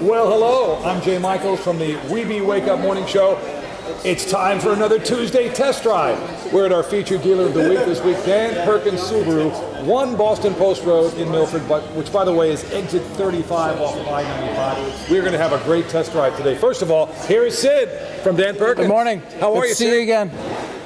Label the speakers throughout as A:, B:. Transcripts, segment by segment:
A: Well, hello, I'm Jay Michaels from the WEBE Wake Up Morning Show. It's time for another Tuesday test drive. We're at our featured dealer of the week this week, Dan Perkins Subaru, 1 Boston Post Road in Milford, which by the way is exit 35 off of I-95. We're going to have a great test drive today. First of all, here is Sid from Dan Perkins.
B: Good morning.
A: How are you,
B: Good to see you again.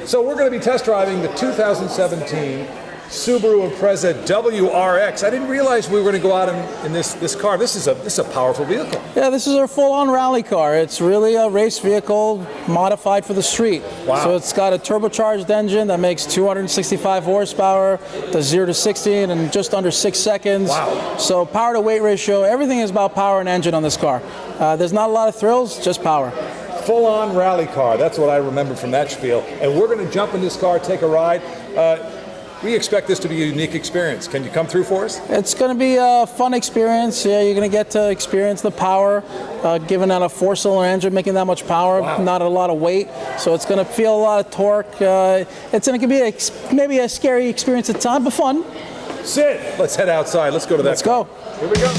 A: So we're going to be test driving the 2017 Subaru Impreza WRX. I didn't realize we were going to go out in this car. This is a powerful vehicle.
B: Yeah, this is our full-on rally car. It's really a race vehicle modified for the street.
A: Wow.
B: So it's got a turbocharged engine that makes 265 horsepower, does 0 to 60 in just under 6 seconds.
A: Wow.
B: So power to weight ratio, everything is about power and engine on this car. There's not a lot of thrills, just power.
A: Full-on rally car. That's what I remember from that spiel. And we're going to jump in this car, take a ride. We expect this to be a unique experience. Can you come through for us?
B: It's going to be a fun experience. Yeah, you're going to get to experience the power, given that a 4-cylinder engine making that much power,
A: wow,
B: not a lot of weight. So it's going to feel a lot of torque. It's going to be maybe a scary experience at times, but fun.
A: Sid, let's head outside. Let's go to that.
B: Let's go.
A: Here we go.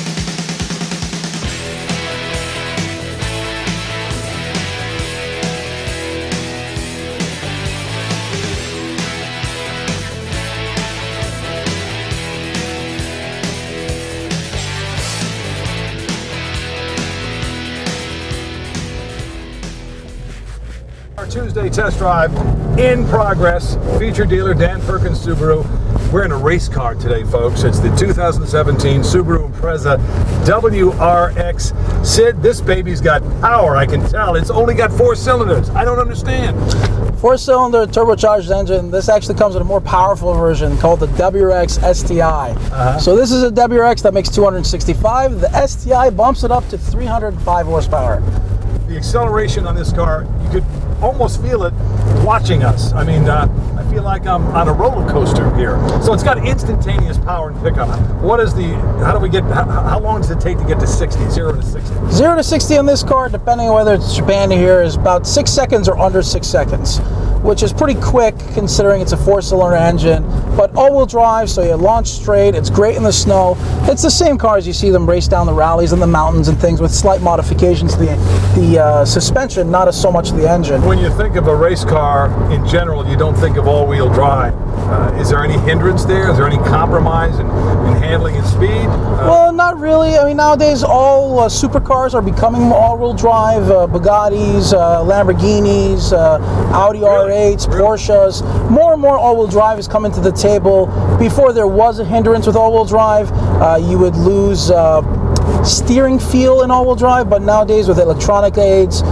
A: Our Tuesday test drive in progress. Featured dealer Dan Perkins Subaru. We're in a race car today, folks. It's the 2017 Subaru Impreza WRX. Sid, this baby's got power, I can tell. It's only got 4 cylinders. I don't understand.
B: 4-cylinder turbocharged engine. This actually comes with a more powerful version called the WRX STI. So this is a WRX that makes 265. The STI bumps it up to 305 horsepower.
A: The acceleration on this car, you could almost feel it watching us. I mean, I feel like I'm on a roller coaster here. So it's got instantaneous power and pickup. How long does it take to get to 60, 0 to 60?
B: 0 to 60 on this car, depending on whether it's Japan or here, is about 6 seconds or under 6 seconds, which is pretty quick considering it's a 4-cylinder engine. But all-wheel drive, so you launch straight. It's great in the snow. It's the same car as you see them race down the rallies and the mountains and things with slight modifications to the suspension, not as so much the engine.
A: When you think of a race car in general, you don't think of all-wheel drive. Is there any hindrance there? Is there any compromise in handling and speed?
B: Well, not really. I mean, nowadays all supercars are becoming all-wheel drive. Bugattis, Lamborghinis, Audi R8s, Porsches. More and more all-wheel drive is coming to the table. Before there was a hindrance with all-wheel drive, you would lose steering feel in all-wheel drive, but nowadays with electronic aids,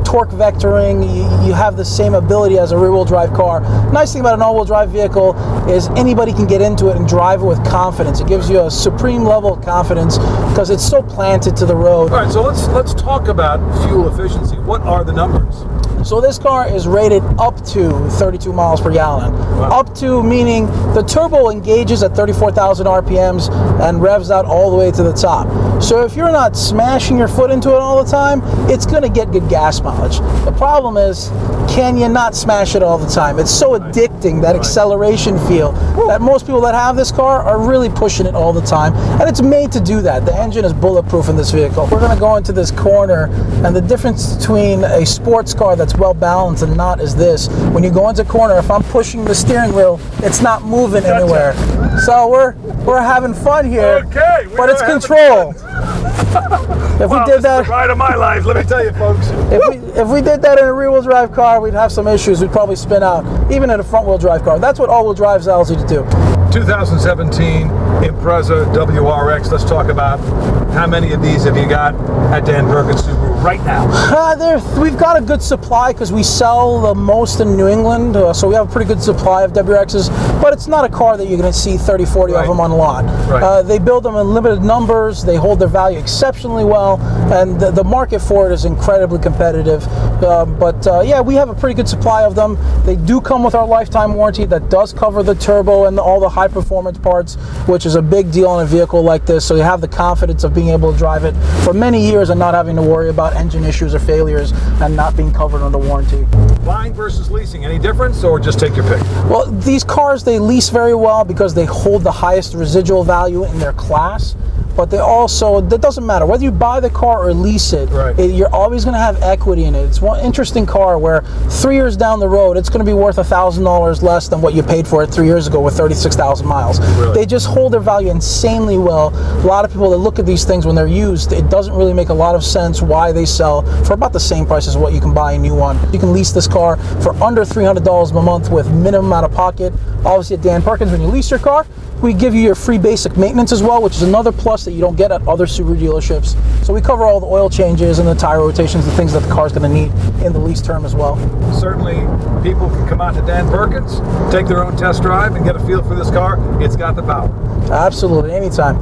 B: torque vectoring, you have the same ability as a rear-wheel drive car. Nice thing about an all-wheel drive vehicle is anybody can get into it and drive it with confidence. It gives you a supreme level of confidence because it's so planted to the road.
A: All right, so let's talk about fuel efficiency. What are the numbers?
B: So this car is rated up to 32 miles per gallon.
A: Wow.
B: Up to meaning the turbo engages at 34,000 RPMs and revs out all the way to the top. So if you're not smashing your foot into it all the time, it's going to get good gas mileage. The problem is, can you not smash it all the time? It's so addicting, that acceleration feel, that most people that have this car are really pushing it all the time. And it's made to do that. The engine is bulletproof in this vehicle. We're going to go into this corner, and the difference between a sports car that's well balanced and not is this. When you go into a corner, if I'm pushing the steering wheel, it's not moving anywhere. So we're having fun here,
A: okay,
B: but it's control. If we did that,
A: the ride of my life, let me tell you, folks.
B: If we did that in a rear-wheel drive car, we'd have some issues. We'd probably spin out, even in a front-wheel drive car. That's what all-wheel drive allows you to do.
A: 2017 Impreza WRX. Let's talk about how many of these have you got at Dan Perkins Subaru right now?
B: We've got a good supply because we sell the most in New England, so we have a pretty good supply of WRXs, but it's not a car that you're going to see 30, 40 of them on the lot.
A: Right.
B: They build them in limited numbers, they hold their value exceptionally well, and the market for it is incredibly competitive. Yeah, we have a pretty good supply of them. They do come with our lifetime warranty that does cover the turbo and all the high performance parts, which is a big deal on a vehicle like this, so you have the confidence of being able to drive it for many years and not having to worry about engine issues or failures and not being covered under warranty.
A: Buying versus leasing, any difference, or just take your pick?
B: Well, these cars, they lease very well because they hold the highest residual value in their class. but they also, that doesn't matter whether you buy the car or lease it, you're always going to have equity in it. It's one interesting car where 3 years down the road it's going to be worth $1,000 less than what you paid for it 3 years ago with 36,000 miles. They just hold their value insanely well. A lot of people that look at these things when they're used, it doesn't really make a lot of sense why they sell for about the same price as what you can buy a new one. You can lease this car for under $300 a month with minimum out of pocket. Obviously at Dan Perkins, when you lease your car, we give you your free basic maintenance as well, which is another plus that you don't get at other Subaru dealerships. So we cover all the oil changes and the tire rotations, the things that the car's going to need in the lease term as well.
A: Certainly, people can come out to Dan Perkins, take their own test drive, and get a feel for this car. It's got the power.
B: Absolutely, anytime.